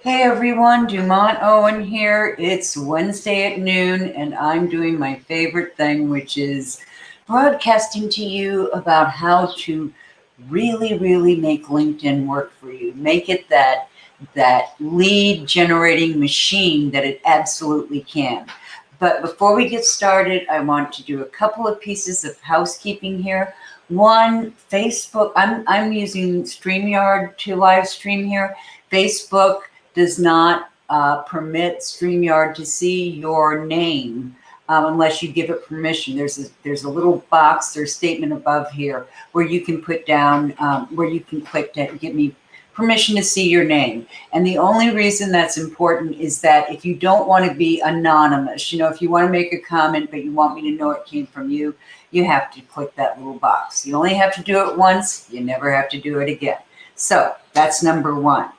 Hey everyone, Dumont Owen here. It's Wednesday at noon and I'm doing my favorite thing, which is broadcasting to you about how to really make LinkedIn work for you. Make it that lead generating machine that it absolutely can. But before we get started, I want to do a couple of pieces of housekeeping here. One, Facebook, I'm using StreamYard to live stream here. Facebook does not permit StreamYard to see your name unless you give it permission. There's a little box or statement above here where you can put down, where you can click to give me permission to see your name. And the only reason that's important is that if you don't want to be anonymous, if you want to make a comment but you want me to know it came from you, you have to click that little box. You only have to do it once. You never have to do it again. So that's number one.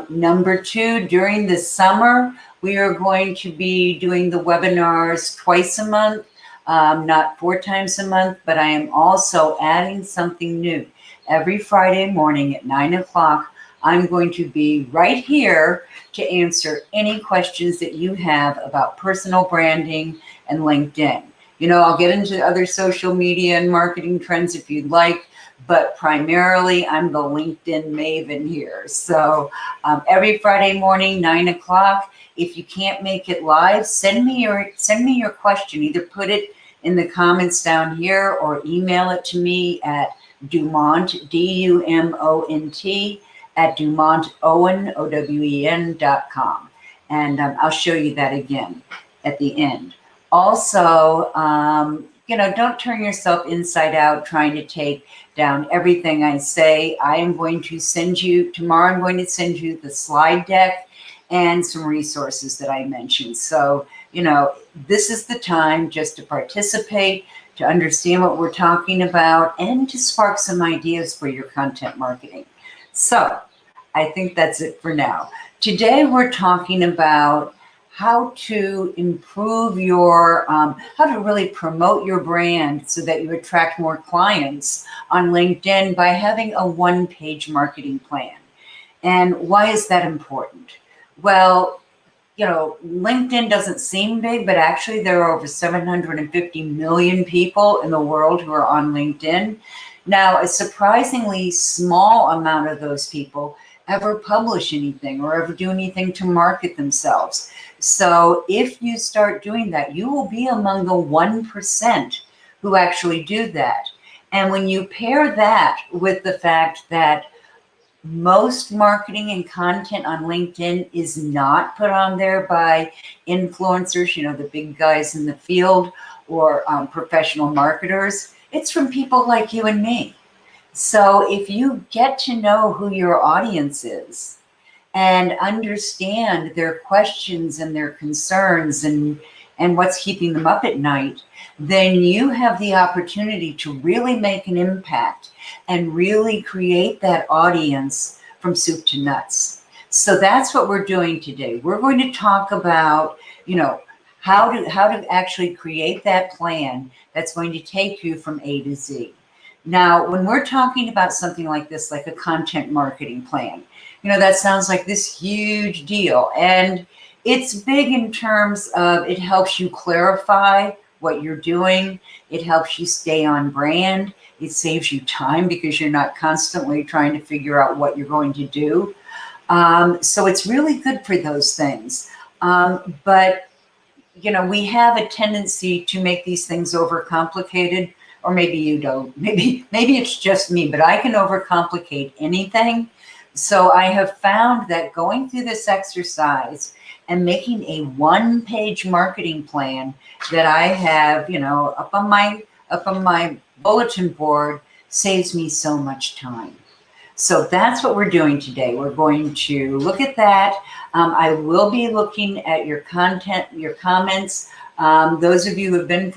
Number two, during the summer, we are going to be doing the webinars twice a month, not 4 times a month, but I am also adding something new. Every Friday morning at 9 o'clock, I'm going to be right here to answer any questions that you have about personal branding and LinkedIn. I'll get into other social media and marketing trends if you'd like, but primarily I'm the LinkedIn maven here. So every Friday morning, 9 o'clock, if you can't make it live, send me your question. Either put it in the comments down here or email it to me at Dumont, D-U-M-O-N-T, at DumontOwen.com. And I'll show you that again at the end. Also, don't turn yourself inside out trying to take down everything I say. Tomorrow I'm going to send you the slide deck and some resources that I mentioned. So, this is the time just to participate, to understand what we're talking about, and to spark some ideas for your content marketing. So I think that's it for now. Today we're talking about how to improve how to really promote your brand so that you attract more clients on LinkedIn by having a one-page marketing plan. And why is that important? Well, LinkedIn doesn't seem big, but actually there are over 750 million people in the world who are on LinkedIn. Now, a surprisingly small amount of those people ever publish anything or ever do anything to market themselves. So if you start doing that, you will be among the 1% who actually do that. And when you pair that with the fact that most marketing and content on LinkedIn is not put on there by influencers, the big guys in the field, or professional marketers, it's from people like you and me. So if you get to know who your audience is and understand their questions and their concerns and what's keeping them up at night, then you have the opportunity to really make an impact and really create that audience from soup to nuts. So that's what we're doing today. We're going to talk about, how to actually create that plan that's going to take you from A to Z. Now, when we're talking about something like this, like a content marketing plan, that sounds like this huge deal. And it's big in terms of it helps you clarify what you're doing. It helps you stay on brand. It saves you time because you're not constantly trying to figure out what you're going to do. So it's really good for those things. But, we have a tendency to make these things overcomplicated. Or maybe you don't. Maybe it's just me, but I can overcomplicate anything. So I have found that going through this exercise and making a one-page marketing plan that I have, up on my bulletin board saves me so much time. So that's what we're doing today. We're going to look at that. I will be looking at your content, your comments. Those of you who have been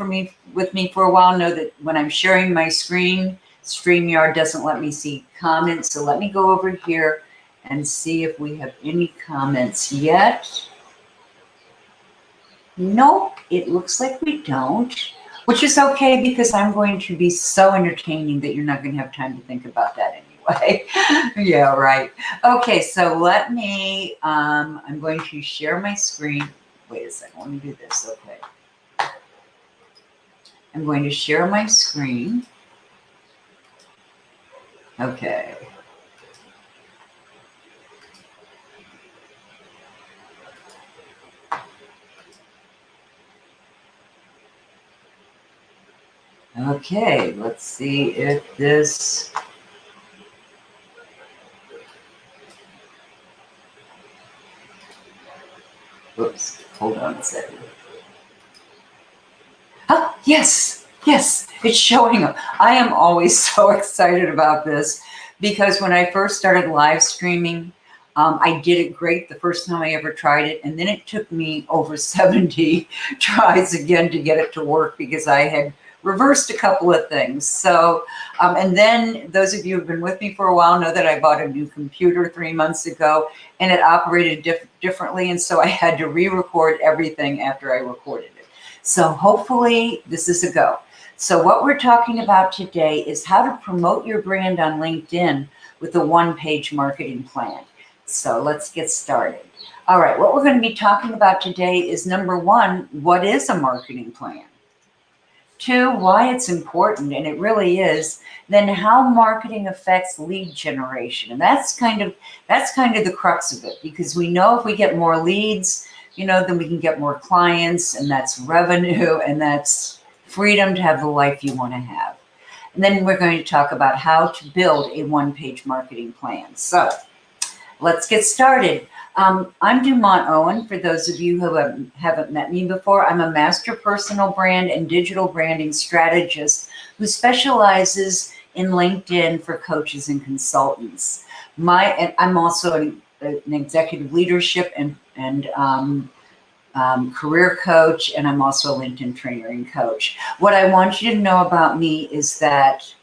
with me for a while know that when I'm sharing my screen, StreamYard doesn't let me see comments. So let me go over here and see if we have any comments yet. Nope, it looks like we don't, which is okay because I'm going to be so entertaining that you're not going to have time to think about that anyway. anyway. Yeah, right. Okay, so let me, I'm going to share my screen. Wait a second, let me do this, okay. I'm going to share my screen. Okay. Okay, let's see if this, oops, hold on a second. Oh, yes, yes, it's showing up. I am always so excited about this because when I first started live streaming, I did it great the first time I ever tried it. And then it took me over 70 tries again to get it to work because I had reversed a couple of things. So, and then those of you who have been with me for a while know that I bought a new computer 3 months ago and it operated differently. And so I had to re-record everything after I recorded it. So hopefully this is a go. So what we're talking about today is how to promote your brand on LinkedIn with a one-page marketing plan. So let's get started. All right, what we're going to be talking about today is number one, what is a marketing plan? Two, why it's important, and it really is. Then how marketing affects lead generation. And that's kind of the crux of it, because we know if we get more leads, then we can get more clients, and that's revenue, and that's freedom to have the life you want to have. And then we're going to talk about how to build a one-page marketing plan. So let's get started. I'm Dumont Owen. For those of you who haven't met me before, I'm a master personal brand and digital branding strategist who specializes in LinkedIn for coaches and consultants. I'm also an executive leadership and career coach, and I'm also a LinkedIn trainer and coach. What I want you to know about me is that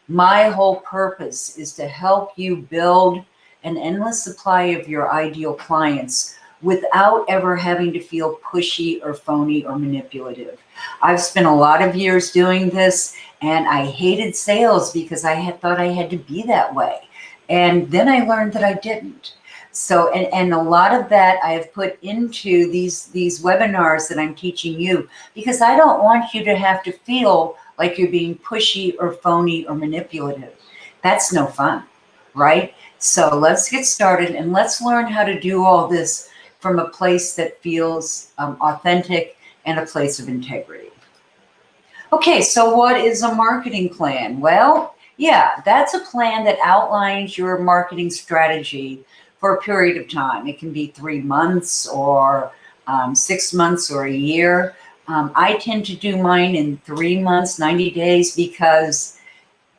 my whole purpose is to help you build an endless supply of your ideal clients without ever having to feel pushy or phony or manipulative. I've spent a lot of years doing this, and I hated sales because I had thought I had to be that way. And then I learned that I didn't. So, and a lot of that I have put into these webinars that I'm teaching you, because I don't want you to have to feel like you're being pushy or phony or manipulative. That's no fun, right? So let's get started and let's learn how to do all this from a place that feels authentic and a place of integrity. Okay, so what is a marketing plan? Well, yeah, that's a plan that outlines your marketing strategy for a period of time. It can be 3 months or 6 months or a year. I tend to do mine in 3 months, 90 days, because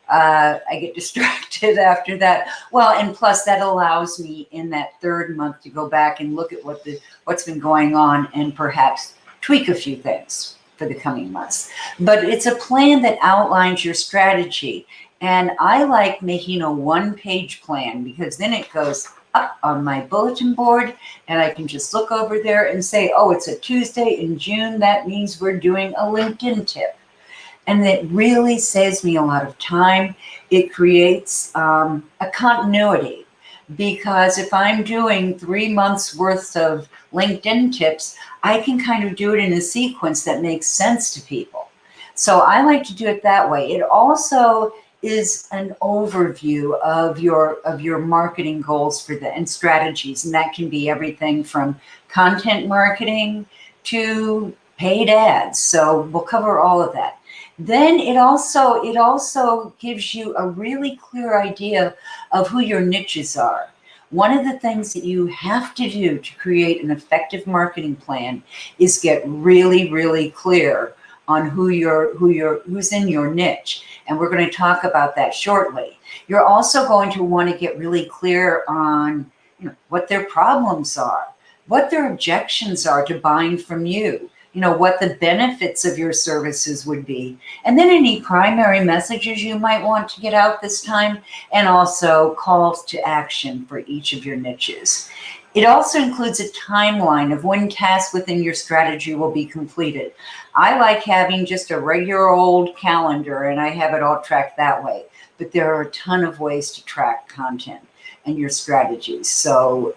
I get distracted after that. Well, and plus that allows me in that third month to go back and look at what's been going on and perhaps tweak a few things for the coming months. But it's a plan that outlines your strategy. And I like making a one-page plan because then it goes up on my bulletin board and I can just look over there and say, oh, it's a Tuesday in June. That means we're doing a LinkedIn tip. And it really saves me a lot of time. It creates a continuity, because if I'm doing 3 months worth of LinkedIn tips, I can kind of do it in a sequence that makes sense to people. So I like to do it that way. It also is an overview of your marketing goals and strategies. And that can be everything from content marketing to paid ads. So we'll cover all of that. Then it also gives you a really clear idea of who your niches are. One of the things that you have to do to create an effective marketing plan is get really, really clear on who's in your niche. And we're going to talk about that shortly. You're also going to want to get really clear on what their problems are, what their objections are to buying from you. What the benefits of your services would be. And then any primary messages you might want to get out this time, and also calls to action for each of your niches. It also includes a timeline of when tasks within your strategy will be completed. I like having just a regular old calendar, and I have it all tracked that way. but there are a ton of ways to track content and your strategies. So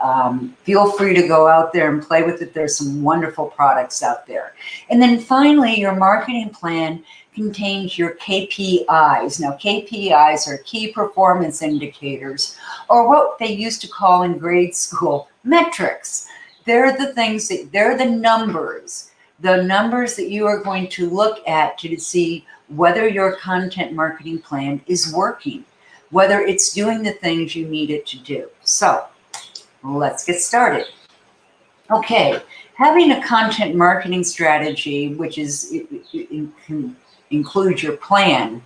feel free to go out there and play with it. There's some wonderful products out there. And then finally, your marketing plan contains your KPIs. Now, KPIs are key performance indicators, or what they used to call in grade school metrics. They're the things they're the numbers that you are going to look at to see whether your content marketing plan is working, whether it's doing the things you need it to do. So let's get started. Okay, having a content marketing strategy, which includes your plan,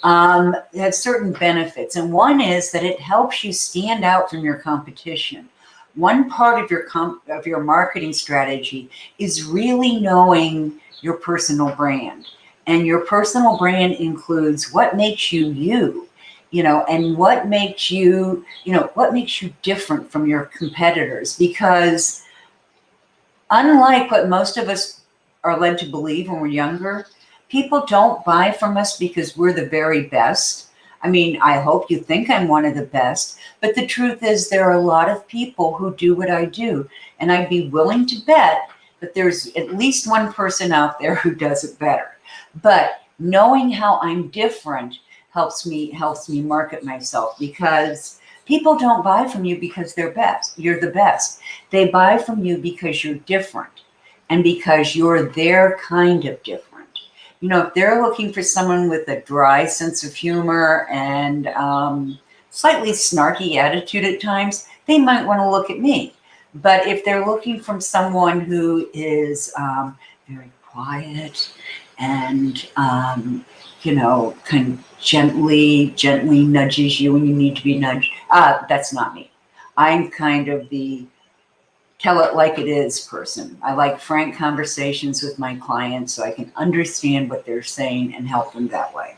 has certain benefits. And one is that it helps you stand out from your competition. One part of your marketing strategy is really knowing your personal brand. And your personal brand includes what makes you you, and what makes you different from your competitors. Because unlike what most of us are led to believe when we're younger, people don't buy from us because we're the very best. I mean, I hope you think I'm one of the best, but the truth is there are a lot of people who do what I do, and I'd be willing to bet that there's at least one person out there who does it better. But knowing how I'm different helps me market myself, because people don't buy from you because you're the best. They buy from you because you're different and because you're their kind of different. If they're looking for someone with a dry sense of humor and slightly snarky attitude at times, they might want to look at me. But if they're looking from someone who is very quiet and, kind of gently nudges you when you need to be nudged, that's not me. I'm kind of the tell it like it is person. I like frank conversations with my clients so I can understand what they're saying and help them that way.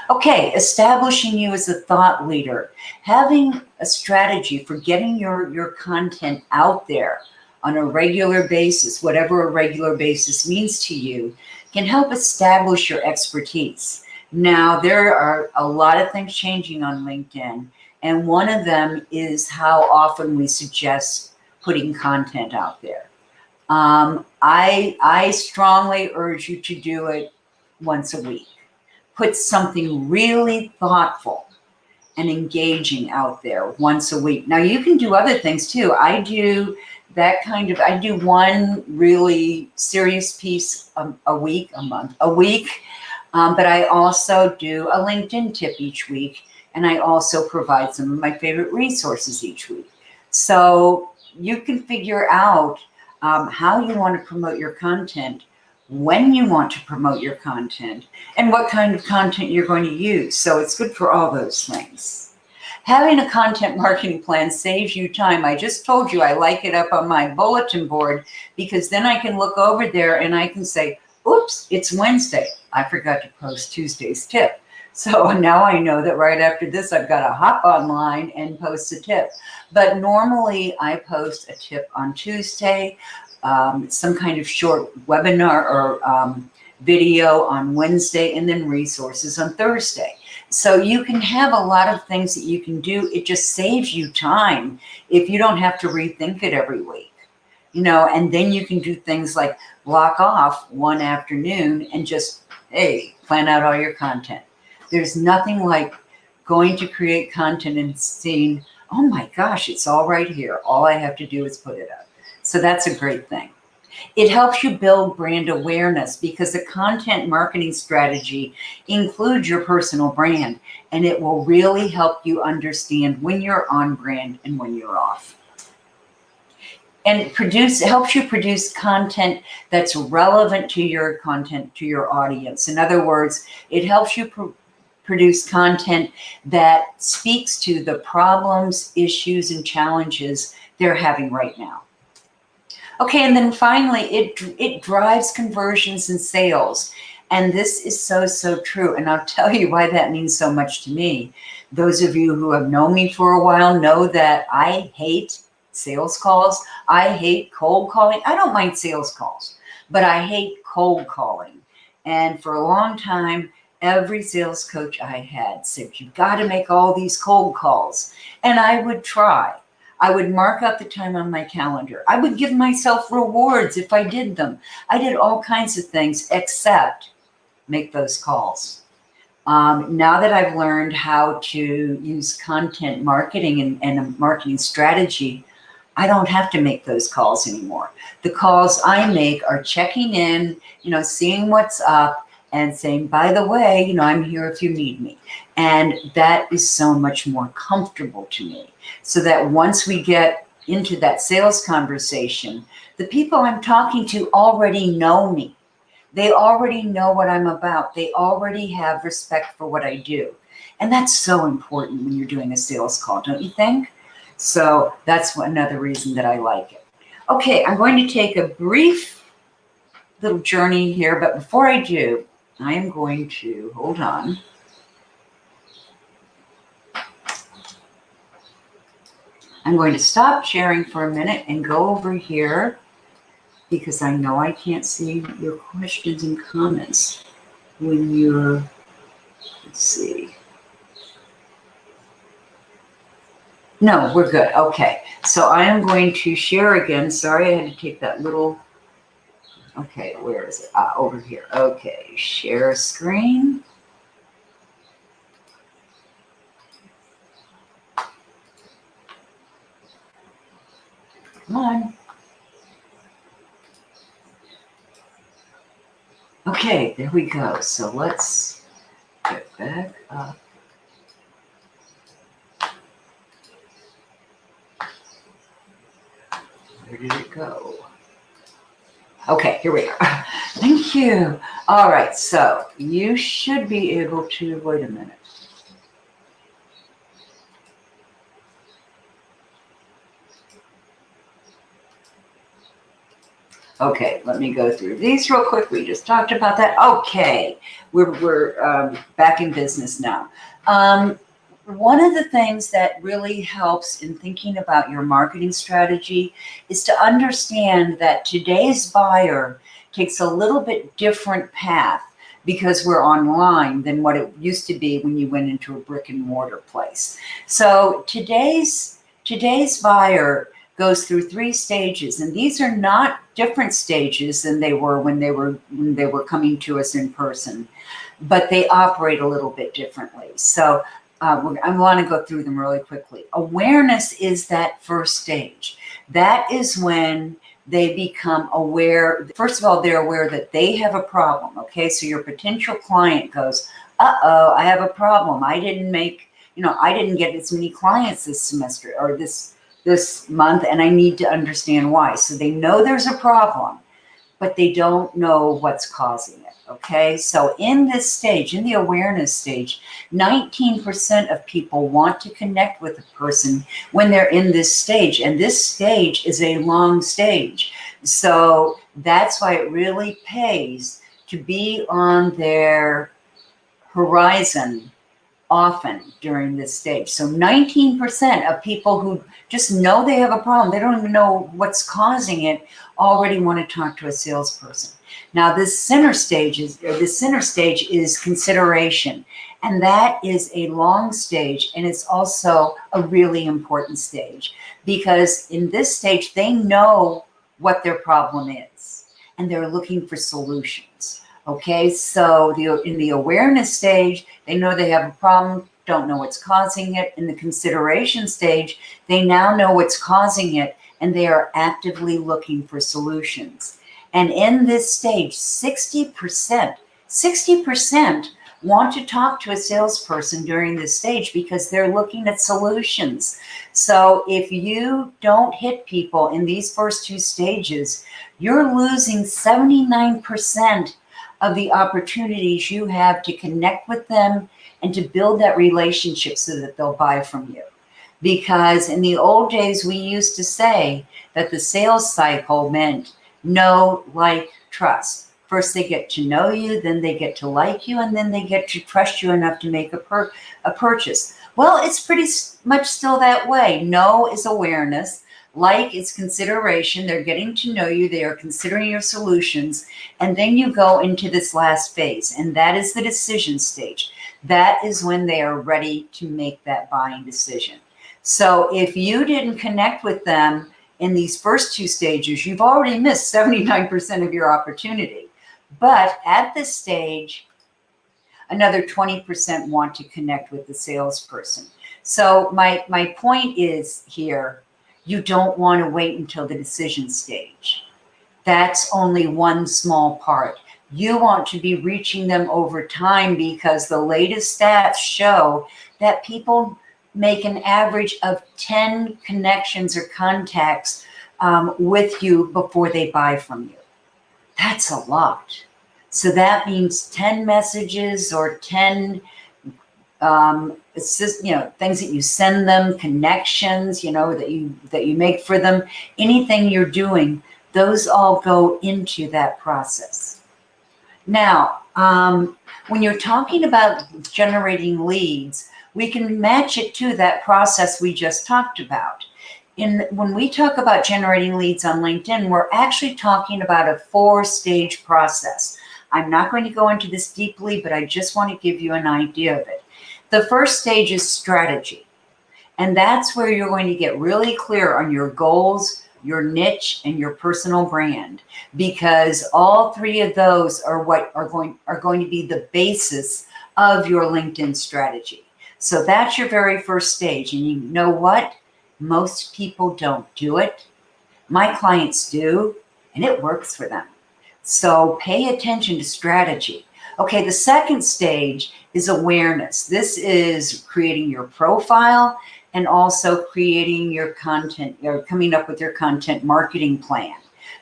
Okay, establishing you as a thought leader. Having a strategy for getting your content out there on a regular basis, whatever a regular basis means to you, can help establish your expertise. Now, there are a lot of things changing on LinkedIn, and one of them is how often we suggest putting content out there. I strongly urge you to do it once a week. Put something really thoughtful and engaging out there once a week. Now, you can do other things too. I do one really serious piece a week, but I also do a LinkedIn tip each week, and I also provide some of my favorite resources each week. So you can figure out how you want to promote your content, when you want to promote your content, and what kind of content you're going to use. So it's good for all those things. Having a content marketing plan saves you time. I just told you I like it up on my bulletin board, because then I can look over there and I can say, oops, it's Wednesday. I forgot to post Tuesday's tip. So now I know that right after this, I've got to hop online and post a tip. But normally I post a tip on Tuesday, some kind of short webinar or video on Wednesday, and then resources on Thursday. So you can have a lot of things that you can do. It just saves you time if you don't have to rethink it every week. And then you can do things like block off one afternoon and just, plan out all your content. There's nothing like going to create content and seeing, oh my gosh, it's all right here. All I have to do is put it up. So that's a great thing. It helps you build brand awareness, because the content marketing strategy includes your personal brand, and it will really help you understand when you're on brand and when you're off. And it helps you produce content that's relevant to your content, to your audience. In other words, it helps you produce content that speaks to the problems, issues, and challenges they're having right now. Okay, and then finally, it drives conversions and sales. And this is so true. And I'll tell you why that means so much to me. Those of you who have known me for a while know that I hate sales calls. I hate cold calling. I don't mind sales calls, but I hate cold calling. And for a long time, Every sales coach I had said, you've got to make all these cold calls. And I would try. I would mark out the time on my calendar. I would give myself rewards if I did them. I did all kinds of things except make those calls. Now that I've learned how to use content marketing and a marketing strategy, I don't have to make those calls anymore. The calls I make are checking in, seeing what's up and saying, by the way, I'm here if you need me. And that is so much more comfortable to me. So that once we get into that sales conversation, the people I'm talking to already know me. They already know what I'm about. They already have respect for what I do. And that's so important when you're doing a sales call, don't you think? So that's another reason that I like it. Okay, I'm going to take a brief little journey here, but before I do, I am going to, hold on. I'm going to stop sharing for a minute and go over here because I know I can't see your questions and comments when you're, let's see. No, we're good. Okay. So I am going to share again. Sorry, I had to take that little, okay, where is it? Over here. Okay, share a screen. Come on. Okay, there we go. So let's get back up. Where did it go? Okay, here we are. Thank you. All right, so you should be able to, wait a minute. Okay, let me go through these real quick. We just talked about that. Okay, we're back in business now. One of the things that really helps in thinking about your marketing strategy is to understand that today's buyer takes a little bit different path because we're online than what it used to be when you went into a brick and mortar place. So today's buyer goes through 3 stages, and these are not different stages than they were when they were coming to us in person, but they operate a little bit differently. So I want to go through them really quickly. Awareness is that first stage. That is when they become aware. First of all, they're aware that they have a problem. Okay, so your potential client goes, uh-oh, I have a problem. I didn't get as many clients this semester or this month, and I need to understand why. So they know there's a problem, but they don't know what's causing it. Okay, so in this stage, in the awareness stage, 19% of people want to connect with a person when they're in this stage, and this stage is a long stage. So that's why it really pays to be on their horizon often during this stage. So 19% of people who just know they have a problem, they don't even know what's causing it, already want to talk to a salesperson. Now, this center stage is consideration, and that is a long stage, and it's also a really important stage because in this stage they know what their problem is, and they're looking for solutions. Okay, so in the awareness stage, they know they have a problem, don't know what's causing it. In the consideration stage, they now know what's causing it, and they are actively looking for solutions. And in this stage, 60% want to talk to a salesperson during this stage because they're looking at solutions. So if you don't hit people in these first 2 stages, you're losing 79% of the opportunities you have to connect with them and to build that relationship so that they'll buy from you. Because in the old days, we used to say that the sales cycle meant know, like, trust. First, they get to know you, then they get to like you, and then they get to trust you enough to make a purchase. Well, it's pretty much still that way. Know is awareness. Like is consideration. They're getting to know you. They are considering your solutions. And then you go into this last phase, and that is the decision stage. That is when they are ready to make that buying decision. So if you didn't connect with them in these first two stages, you've already missed 79% of your opportunity. But at this stage, another 20% want to connect with the salesperson. So my point is here, you don't want to wait until the decision stage. That's only one small part. You want to be reaching them over time, because the latest stats show that people make an average of 10 connections or contacts with you before they buy from you. That's a lot. So that means 10 messages or 10 things that you send them, connections, that you make for them, anything you're doing, those all go into that process. Now, when you're talking about generating leads, we can match it to that process we just talked about. When we talk about generating leads on LinkedIn, we're actually talking about a 4-stage process. I'm not going to go into this deeply, but I just want to give you an idea of it. The first stage is strategy. And that's where you're going to get really clear on your goals, your niche, and your personal brand, because all three of those are what are going to be the basis of your LinkedIn strategy. So that's your very first stage. And you know what? Most people don't do it. My clients do, and it works for them. So pay attention to strategy. Okay, the second stage is awareness. This is creating your profile and also creating your content, or coming up with your content marketing plan.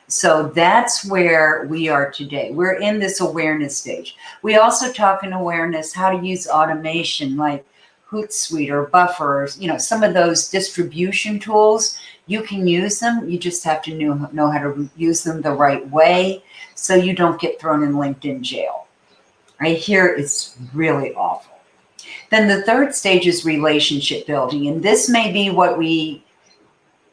So that's where we are today. We're in this awareness stage. We also talk in awareness how to use automation like Hootsuite or Buffer, some of those distribution tools. You can use them. You just have to know how to use them the right way so you don't get thrown in LinkedIn jail. Right here, it's really awful. Then the third stage is relationship building. And this may be what we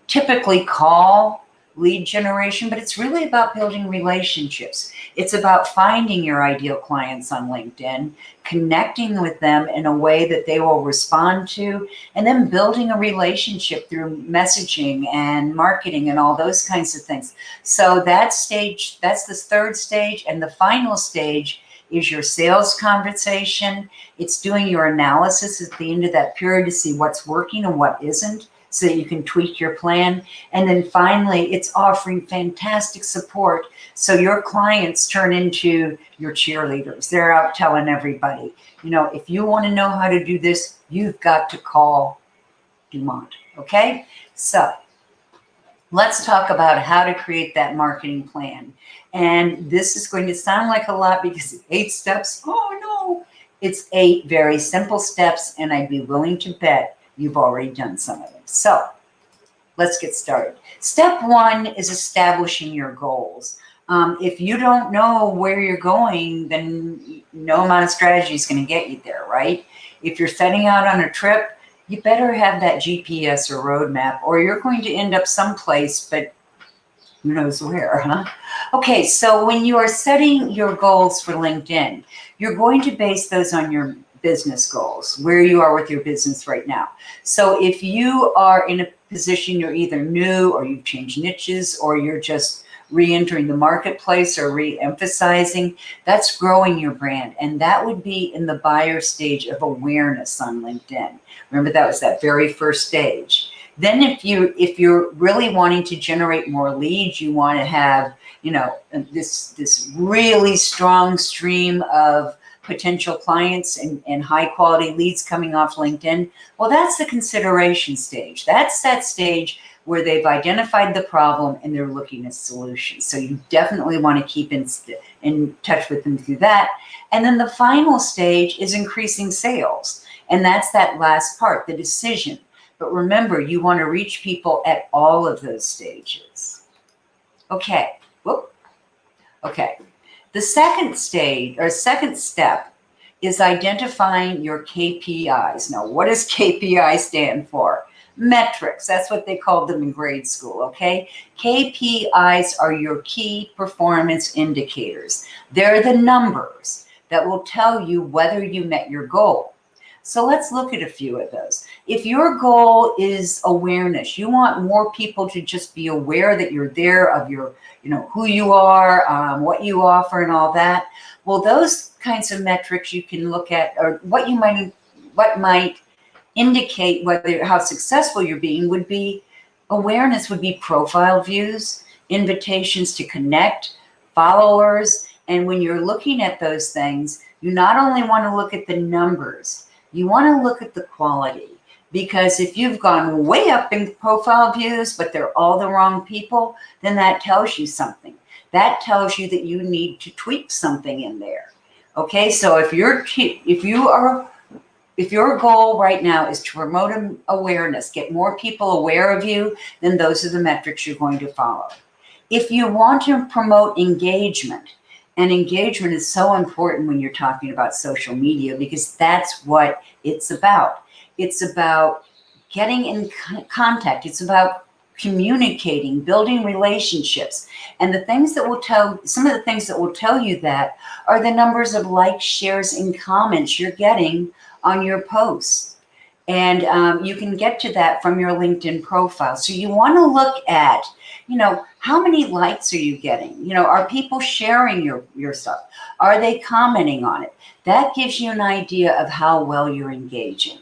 typically call lead generation, but it's really about building relationships. It's about finding your ideal clients on LinkedIn, connecting with them in a way that they will respond to, and then building a relationship through messaging and marketing and all those kinds of things. So that stage, that's the third stage. And the final stage is your sales conversation. It's doing your analysis at the end of that period to see what's working and what isn't, so that you can tweak your plan. And then finally, it's offering fantastic support, so your clients turn into your cheerleaders. They're out telling everybody, if you want to know how to do this, you've got to call Dumont, okay? So let's talk about how to create that marketing plan. And this is going to sound like a lot because it's 8 steps. Oh no, it's 8 very simple steps, and I'd be willing to bet you've already done some of them. So let's get started. Step 1 is establishing your goals. If you don't know where you're going, then no amount of strategy is going to get you there, right? If you're setting out on a trip, you better have that GPS or roadmap, or you're going to end up someplace, but who knows where, huh? Okay, so when you are setting your goals for LinkedIn, you're going to base those on your business goals, where you are with your business right now. So if you are in a position, you're either new or you've changed niches, or you're just re-entering the marketplace or re-emphasizing, that's growing your brand. And that would be in the buyer stage of awareness on LinkedIn. Remember, that was that very first stage. Then if you're really wanting to generate more leads, you want to have, this really strong stream of potential clients and high quality leads coming off LinkedIn. Well, that's the consideration stage. That's that stage where they've identified the problem and they're looking at solutions. So you definitely want to keep in touch with them through that. And then the final stage is increasing sales. And that's that last part, the decision. But remember, you want to reach people at all of those stages. Okay. Whoop. Okay. The second stage, or second step, is identifying your KPIs. Now, what does KPI stand for? Metrics, that's what they called them in grade school, okay? KPIs are your key performance indicators. They're the numbers that will tell you whether you met your goal. So let's look at a few of those. If your goal is awareness, you want more people to just be aware that you're there, of your, who you are, what you offer and all that. Well, those kinds of metrics you can look at, or what might indicate how successful you're being would be awareness, would be profile views, invitations to connect, followers. And when you're looking at those things, you not only want to look at the numbers, you want to look at the quality, because if you've gone way up in profile views, but they're all the wrong people, then that tells you something. That tells you that you need to tweak something in there. Okay, so if your goal right now is to promote awareness, get more people aware of you, then those are the metrics you're going to follow. If you want to promote engagement, and engagement is so important when you're talking about social media, because that's what it's about. It's about getting in contact. It's about communicating, building relationships. And some of the things that will tell you that are the numbers of likes, shares, and comments you're getting on your posts. And you can get to that from your LinkedIn profile. So you want to look at, how many likes are you getting? Are people sharing your stuff? Are they commenting on it? That gives you an idea of how well you're engaging.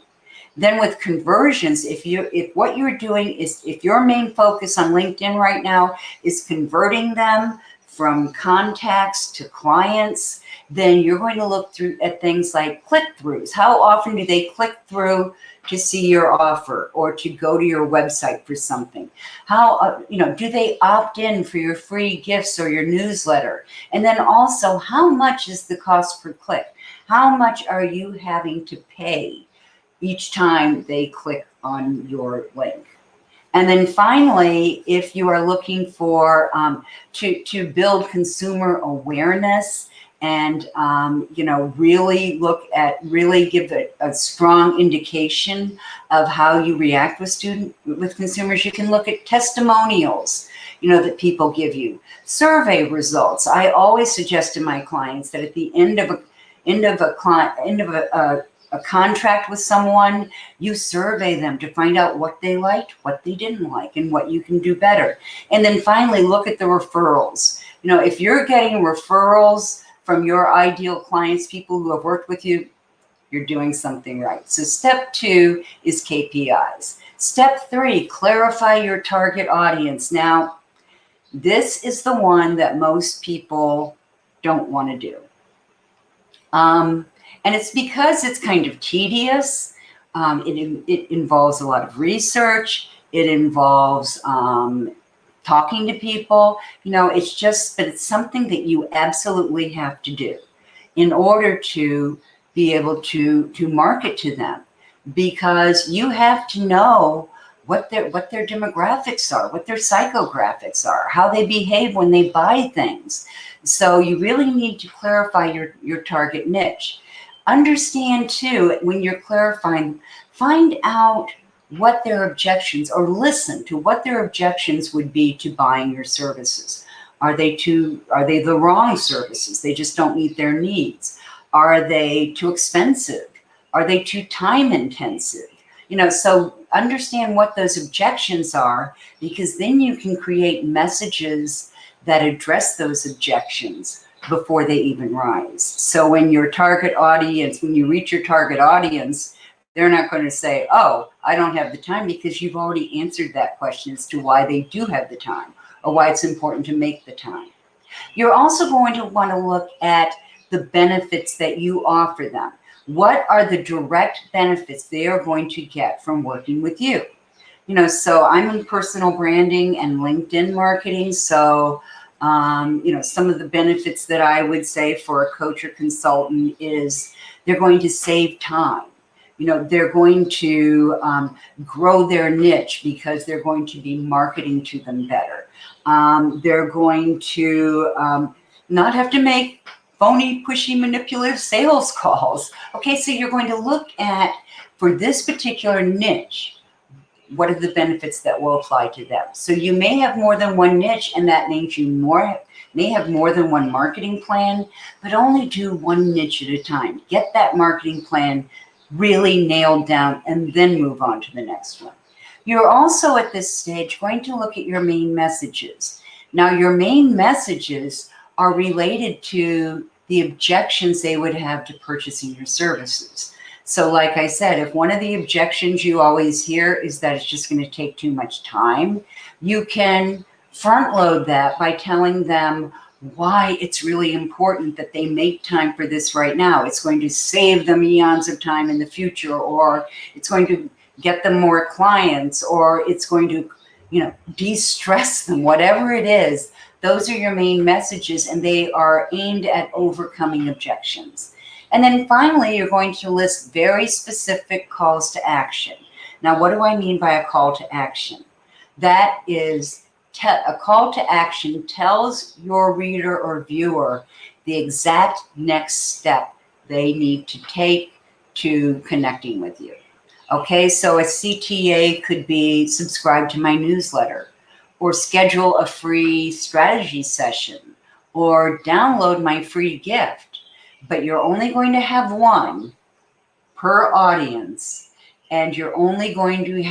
Then with conversions, if what you're doing is, if your main focus on LinkedIn right now is converting them from contacts to clients, then you're going to look at things like click-throughs. How often do they click through to see your offer or to go to your website for something? How, do they opt in for your free gifts or your newsletter? And then also, how much is the cost per click? How much are you having to pay each time they click on your link? And then finally, if you are looking for to build consumer awareness and really give a strong indication of how you react with consumers, you can look at testimonials, that people give you, survey results. I always suggest to my clients that at the end of a contract with someone, you survey them to find out what they liked, what they didn't like, and what you can do better. And then finally, look at the referrals. If you're getting referrals from your ideal clients, people who have worked with you, you're doing something right. So step 2 is KPIs. Step 3, clarify your target audience. Now, this is the one that most people don't want to do. And it's because it's kind of tedious. It involves a lot of research. It involves talking to people. But it's something that you absolutely have to do in order to be able to market to them, because you have to know what their demographics are, what their psychographics are, how they behave when they buy things. So you really need to clarify your target niche. Understand too, when you're clarifying, find out what their objections, or listen to what their objections would be to buying your services. Are they the wrong services? They just don't meet their needs. Are they too expensive? Are they too time intensive? So understand what those objections are, because then you can create messages that address those objections before they even rise. So when you reach your target audience, they're not going to say, oh, I don't have the time, because you've already answered that question as to why they do have the time, or why it's important to make the time. You're also going to want to look at the benefits that you offer them. What are the direct benefits they are going to get from working with you? So I'm in personal branding and LinkedIn marketing. So, some of the benefits that I would say for a coach or consultant is they're going to save time. They're going to grow their niche, because they're going to be marketing to them better. They're going to not have to make phony, pushy, manipulative sales calls. Okay, so you're going to look at, for this particular niche, what are the benefits that will apply to them? So you may have more than one niche, and that means you may have more than one marketing plan, but only do one niche at a time. Get that marketing plan really nailed down and then move on to the next one. You're also at this stage going to look at your main messages. Now, your main messages are related to the objections they would have to purchasing your services. So like I said, if one of the objections you always hear is that it's just going to take too much time, you can front load that by telling them why it's really important that they make time for this right now. It's going to save them eons of time in the future, or it's going to get them more clients, or it's going to, de-stress them, whatever it is. Those are your main messages, and they are aimed at overcoming objections. And then finally, you're going to list very specific calls to action. Now, what do I mean by a call to action? That is, a call to action tells your reader or viewer the exact next step they need to take to connecting with you. Okay, so a CTA could be subscribe to my newsletter, or schedule a free strategy session, or download my free gift. But you're only going to have one per audience, and you're only going to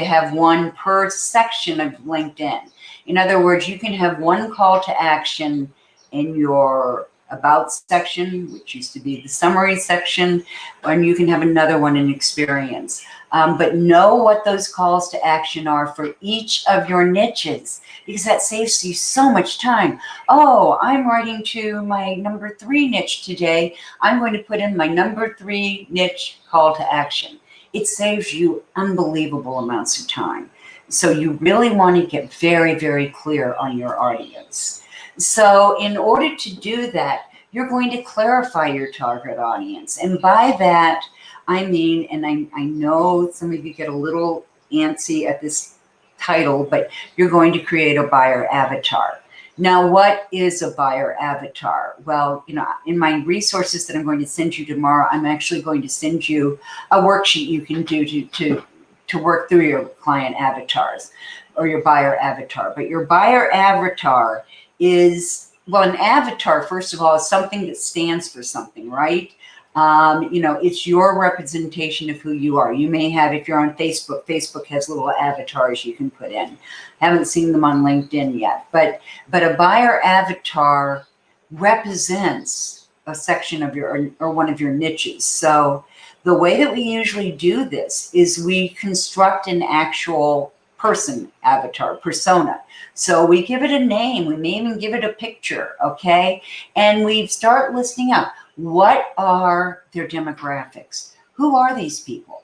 have one per section of LinkedIn. In other words, you can have one call to action in your about section, which used to be the summary section, and you can have another one in experience. But know what those calls to action are for each of your niches, because that saves you so much time. Oh, I'm writing to my number 3 niche today. I'm going to put in my number 3 niche call to action. It saves you unbelievable amounts of time. So you really want to get very, very clear on your audience. So in order to do that, you're going to clarify your target audience. And by that, I mean, and I know some of you get a little antsy at this title, but you're going to create a buyer avatar. Now, what is a buyer avatar? Well, in my resources that I'm going to send you tomorrow, I'm actually going to send you a worksheet you can do to work through your client avatars or your buyer avatar. But your buyer avatar is, well, an avatar, first of all, is something that stands for something, right? It's your representation of who you are. You may have, if you're on Facebook, Facebook has little avatars you can put in. Haven't seen them on LinkedIn yet, but a buyer avatar represents a section of your, or one of your niches. So the way that we usually do this is we construct an actual person avatar, persona. So we give it a name, we may even give it a picture, okay? And we start listing out, what are their demographics? Who are these people?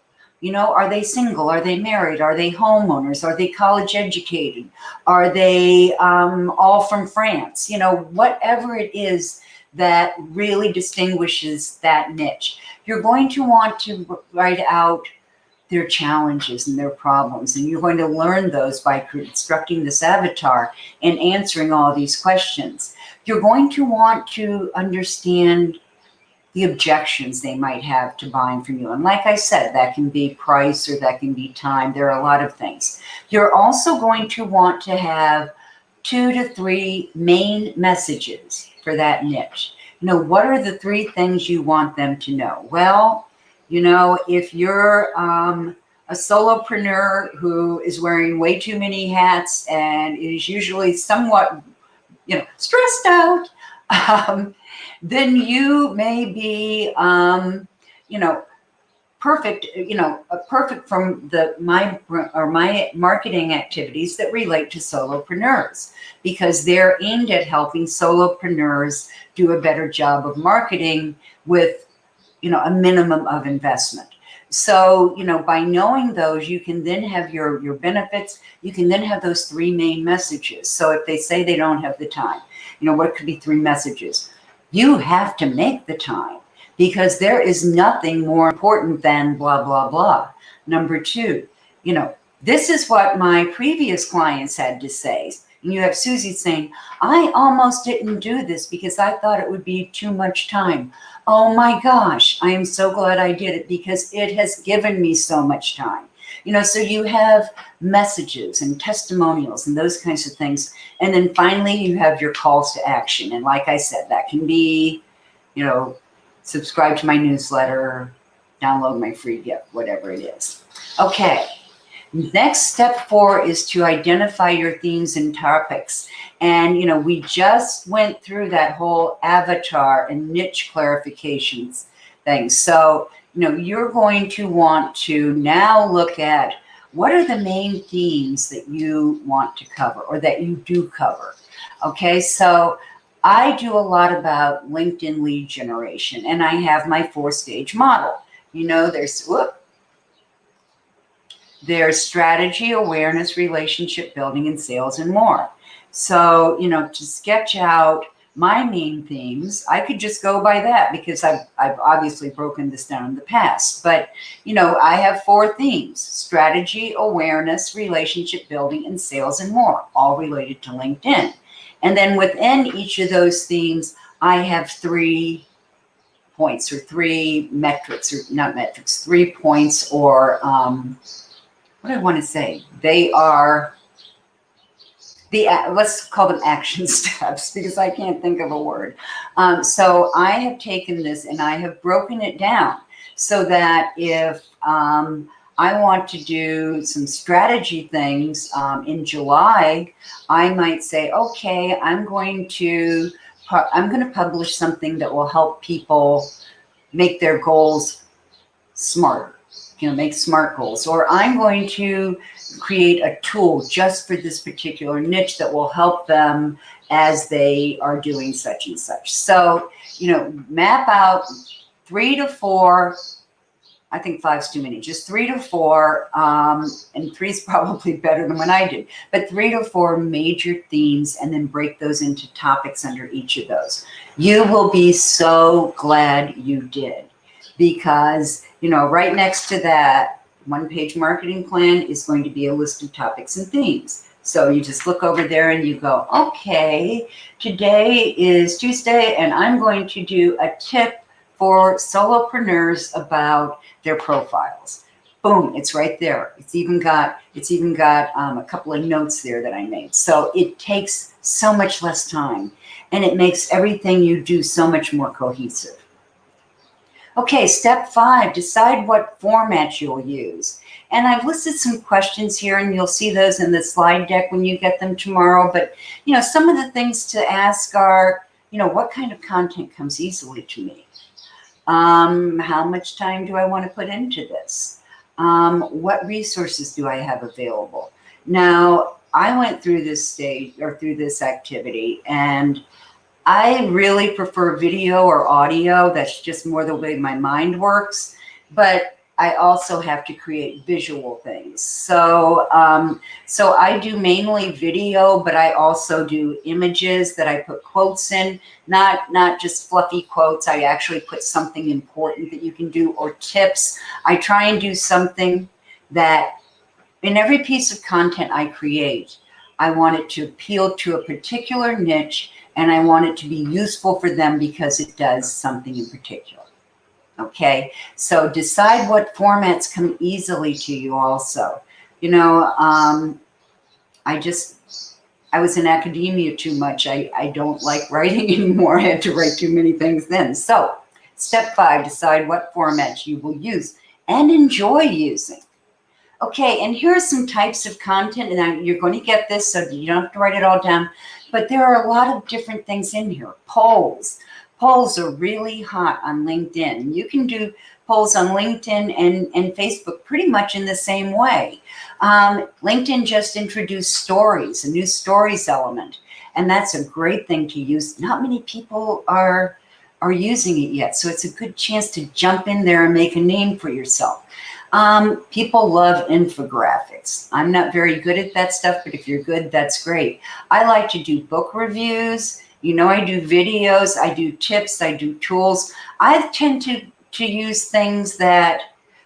Are they single? Are they married? Are they homeowners? Are they college educated? Are they all from France? Whatever it is that really distinguishes that niche. You're going to want to write out their challenges and their problems, and you're going to learn those by constructing this avatar and answering all these questions. You're going to want to understand the objections they might have to buying from you. And like I said, that can be price or that can be time. There are a lot of things. You're also going to want to have 2 to 3 main messages for that niche. What are the 3 things you want them to know? Well, if you're a solopreneur who is wearing way too many hats and is usually somewhat, stressed out, then you may be, perfect, perfect from my marketing activities that relate to solopreneurs, because they're aimed at helping solopreneurs do a better job of marketing with, a minimum of investment. So, by knowing those, you can then have your benefits. You can then have those 3 main messages. So if they say they don't have the time, what could be 3 messages? You have to make the time, because there is nothing more important than blah, blah, blah. Number 2, this is what my previous clients had to say. And you have Susie saying, I almost didn't do this because I thought it would be too much time. Oh my gosh, I am so glad I did it because it has given me so much time. So you have messages and testimonials and those kinds of things. And then finally, you have your calls to action. And like I said, that can be, subscribe to my newsletter, download my free gift, whatever it is. Okay. Next, step 4 is to identify your themes and topics. And, we just went through that whole avatar and niche clarifications thing. So, you're going to want to now look at what are the main themes that you want to cover or that you do cover. Okay, so I do a lot about LinkedIn lead generation, and I have my 4-stage model. There's strategy, awareness, relationship building, and sales, and more. So, to sketch out my main themes, I could just go by that because I've obviously broken this down in the past. But, I have 4 themes: strategy, awareness, relationship building, and sales, and more, all related to LinkedIn. And then within each of those themes, I have 3 points or 3 metrics, or not metrics, 3 points, or what do I want to say? They are let's call them action steps because I can't think of a word. So I have taken this and I have broken it down so that if I want to do some strategy things in July, I might say, okay, I'm going to publish something that will help people make their goals smarter. Make SMART goals, or I'm going to create a tool just for this particular niche that will help them as they are doing such and such. So, map out 3 to 4. I think 5's too many, just 3 to 4, and 3 is probably better than what I did, but 3 to 4 major themes, and then break those into topics under each of those. You will be so glad you did, because right next to that one-page marketing plan is going to be a list of topics and themes. So you just look over there and you go, okay, today is Tuesday and I'm going to do a tip for solopreneurs about their profiles. Boom, it's right there. It's even got a couple of notes there that I made. So it takes so much less time and it makes everything you do so much more cohesive. Okay, step 5, decide what format you'll use. And I've listed some questions here, and you'll see those in the slide deck when you get them tomorrow. But, some of the things to ask are, what kind of content comes easily to me? How much time do I want to put into this? What resources do I have available? Now, I went through this stage or through this activity, and I really prefer video or audio. That's just more the way my mind works. But I also have to create visual things. So I do mainly video, but I also do images that I put quotes in, not just fluffy quotes. I actually put something important that you can do, or tips. I try and do something that in every piece of content I create, I want it to appeal to a particular niche, and I want it to be useful for them because it does something in particular. Okay, so decide what formats come easily to you also. I was in academia too much. I don't like writing anymore. I had to write too many things then. So step 5, decide what formats you will use and enjoy using. Okay, and here are some types of content, and you're going to get this, so you don't have to write it all down, but there are a lot of different things in here. Polls. Polls are really hot on LinkedIn. You can do polls on LinkedIn and Facebook pretty much in the same way. LinkedIn just introduced stories, a new stories element, and that's a great thing to use. Not many people are using it yet, so it's a good chance to jump in there and make a name for yourself. People love infographics. I'm not very good at that stuff, but if you're good, that's great. I like to do book reviews. I do videos, I do tips, I do tools. I tend to use things that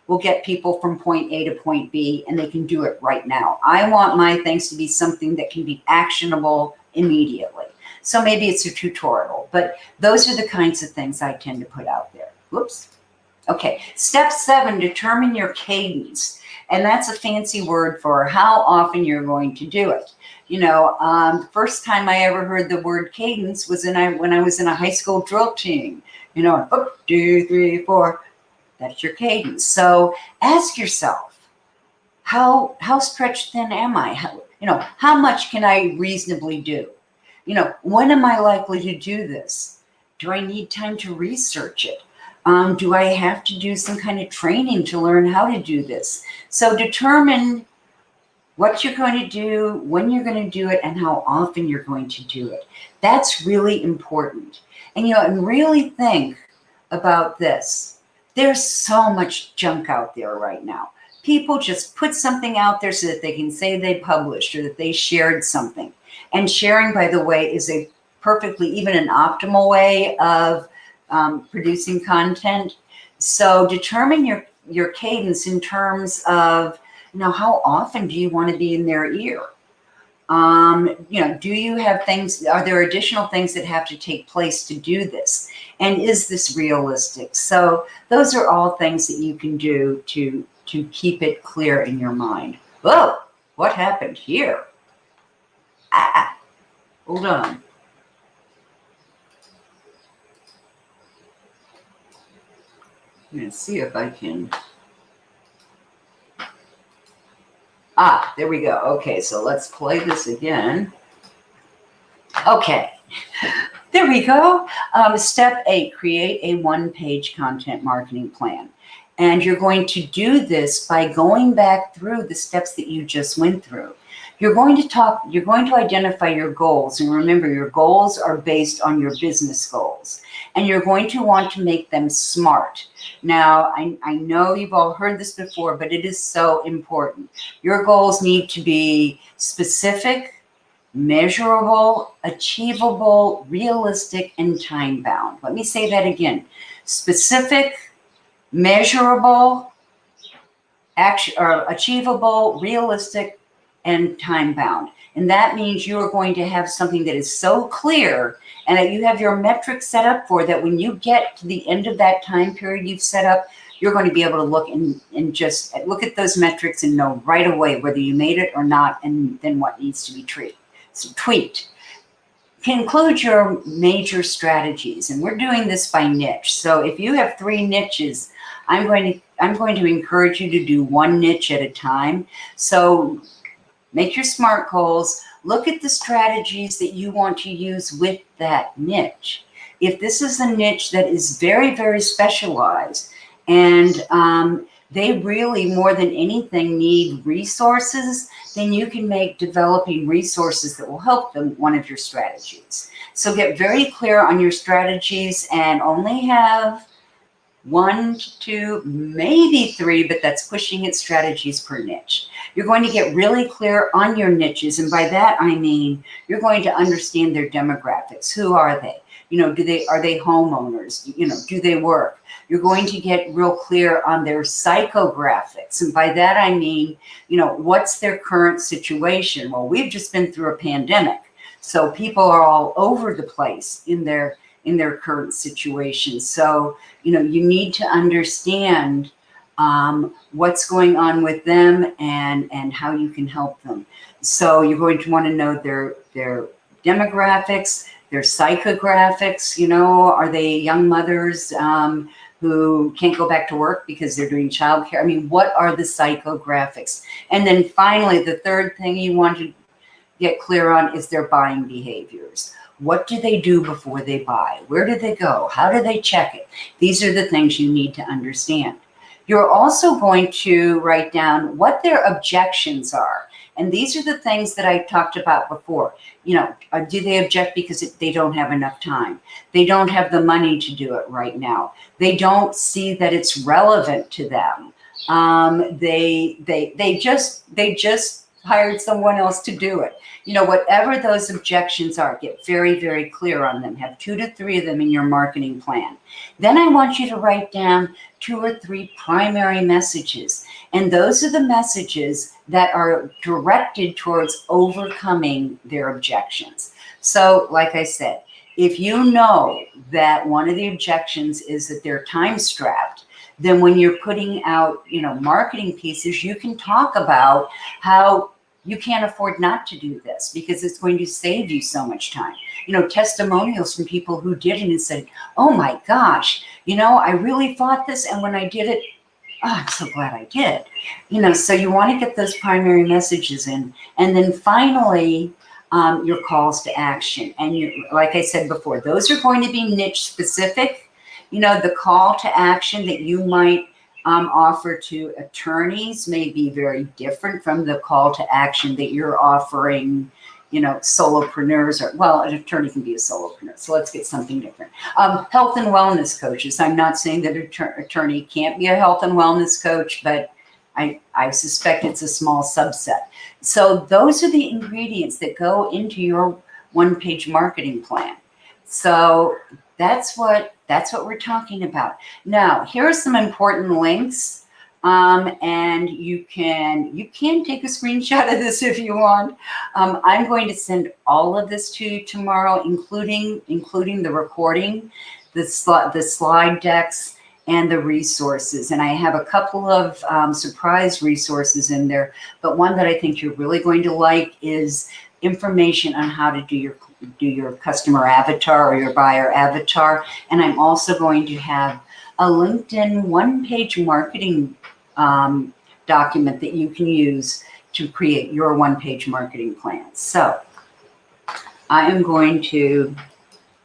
will get people from point A to point B, and they can do it right now. I want my things to be something that can be actionable immediately. So maybe it's a tutorial, but those are the kinds of things I tend to put out there. Whoops. Okay, step 7, determine your cadence. And that's a fancy word for how often you're going to do it. You know, the first time I ever heard the word cadence was when I was in a high school drill team. You know, 1, 2, 3, 4. That's your cadence. So ask yourself, how stretched thin am I? How much can I reasonably do? When am I likely to do this? Do I need time to research it? Do I have to do some kind of training to learn how to do this? So determine what you're going to do, when you're going to do it, and how often you're going to do it. That's really important. And really think about this. There's so much junk out there right now. People just put something out there so that they can say they published or that they shared something. And sharing, by the way, is a perfectly, even an optimal way of producing content. So determine your cadence in terms of, how often do you want to be in their ear? Do you have things, are there additional things that have to take place to do this? And is this realistic? So those are all things that you can do to keep it clear in your mind. Whoa, what happened here? Hold on. I'm going to see if I can. There we go. Okay, so let's play this again. Okay, there we go. Step 8, create a one-page content marketing plan. And you're going to do this by going back through the steps that you just went through. You're going to identify your goals. And remember, your goals are based on your business goals. And you're going to want to make them SMART. Now, I know you've all heard this before, but it is so important. Your goals need to be specific, measurable, achievable, realistic, and time-bound. Let me say that again. Specific, measurable, achievable, realistic, and time-bound. And that means you are going to have something that is so clear and that you have your metrics set up for that when you get to the end of that time period you've set up, you're going to be able to look and just look at those metrics and know right away whether you made it or not, and then what needs to be tweaked. Conclude your major strategies, and we're doing this by niche. So if you have 3 niches, I'm going to encourage you to do 1 niche at a time. So make your SMART goals. Look at the strategies that you want to use with that niche. If this is a niche that is very, very specialized and they really, more than anything, need resources, then you can make developing resources that will help them one of your strategies. So get very clear on your strategies and only have 1 to 2, maybe 3, but that's pushing it, strategies per niche. You're going to get really clear on your niches. And by that, I mean, you're going to understand their demographics. Who are they? Are they homeowners? Do they work? You're going to get real clear on their psychographics. And by that, I mean, what's their current situation? Well, we've just been through a pandemic. So people are all over the place in their current situation. So, you need to understand what's going on with them and how you can help them. So you're going to want to know their demographics, their psychographics. Are they young mothers who can't go back to work because they're doing childcare? I mean, what are the psychographics? And then finally, the third thing you want to get clear on is their buying behaviors. What do they do before they buy? Where do they go? How do they check it? These are the things you need to understand. You're also going to write down what their objections are. And these are the things that I talked about before. Do they object because they don't have enough time? They don't have the money to do it right now. They don't see that it's relevant to them. They just hired someone else to do it. You know, whatever those objections are, get very, very clear on them. Have 2 to 3 of them in your marketing plan. Then I want you to write down 2 or 3 primary messages. And those are the messages that are directed towards overcoming their objections. So, like I said, if you know that one of the objections is that they're time strapped, then when you're putting out, you know, marketing pieces, you can talk about how you can't afford not to do this because it's going to save you so much time. You know, testimonials from people who did it and said, oh my gosh, you know, I really thought this, and when I did it, oh, I'm so glad I did. You know, so you want to get those primary messages in. And then finally, your calls to action. And you, like I said before, those are going to be niche specific. You know, the call to action that you might offer to attorneys may be very different from the call to action that you're offering, you know, solopreneurs, or, well, an attorney can be a solopreneur. So let's get something different. Health and wellness coaches. I'm not saying that an attorney can't be a health and wellness coach, but I suspect it's a small subset. So those are the ingredients that go into your one-page marketing plan. So that's what we're talking about. Now, here are some important links, and you can take a screenshot of this if you want. I'm going to send all of this to you tomorrow, including the recording, the slide decks, and the resources. And I have a couple of surprise resources in there, but one that I think you're really going to like is information on how to do your customer avatar or your buyer avatar. And I'm also going to have a LinkedIn one-page marketing document that you can use to create your one-page marketing plan. So I am going to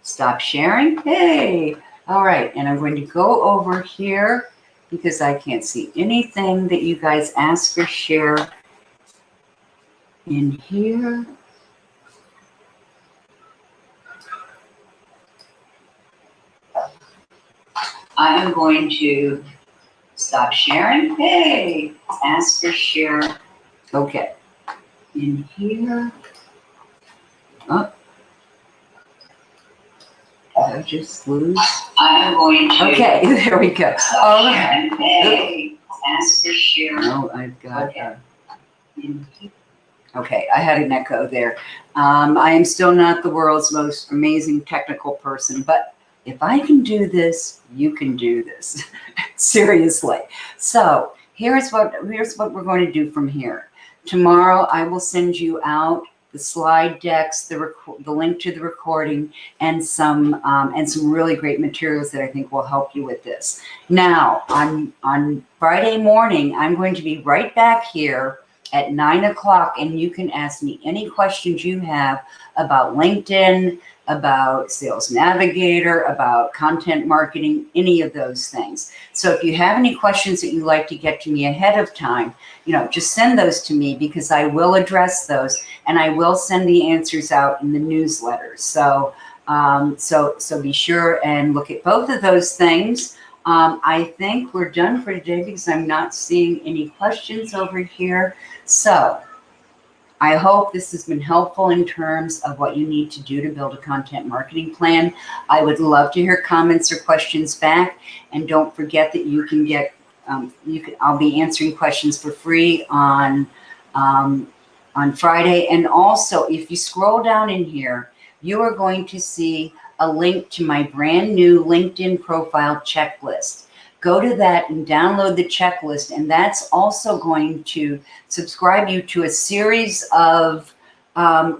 stop sharing. Hey, all right. And I'm going to go over here because I can't see anything that you guys ask or share in here. I am going to stop sharing. Hey, ask or share. Okay. In here. Oh. I just lose. I am going to. Okay, there we go. All right. Hey, ask or share. Oh, I've got. Okay. Okay, I had an echo there. I am still not the world's most amazing technical person, but if I can do this, you can do this. Seriously. So here's what we're going to do from here. Tomorrow, I will send you out the slide decks, the link to the recording, and some really great materials that I think will help you with this. Now, on Friday morning, I'm going to be right back here at 9 o'clock, and you can ask me any questions you have about LinkedIn, about Sales Navigator, about content marketing, any of those things. So if you have any questions that you'd like to get to me ahead of time, you know, just send those to me because I will address those, and I will send the answers out in the newsletter. So, so be sure and look at both of those things. I think we're done for today because I'm not seeing any questions over here. So I hope this has been helpful in terms of what you need to do to build a content marketing plan. I would love to hear comments or questions back. And don't forget that you can get, I'll be answering questions for free on Friday. And also, if you scroll down in here, you are going to see a link to my brand new LinkedIn profile checklist. Go to that and download the checklist, and that's also going to subscribe you to a series of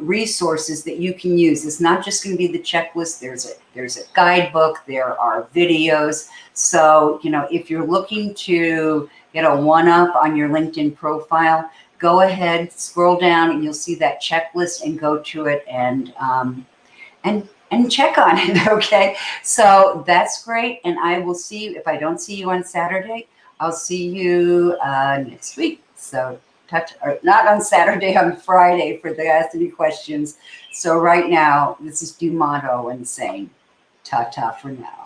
resources that you can use. It's not just going to be the checklist. There's a guidebook. There are videos. So, you know, if you're looking to get a one-up on your LinkedIn profile, go ahead, scroll down, and you'll see that checklist, and go to it and check on it, okay? So that's great, and I will see you. If I don't see you on Saturday, I'll see you next week. So not on Saturday, on Friday for the Ask Any Questions. So right now, this is Dumato and saying ta-ta for now.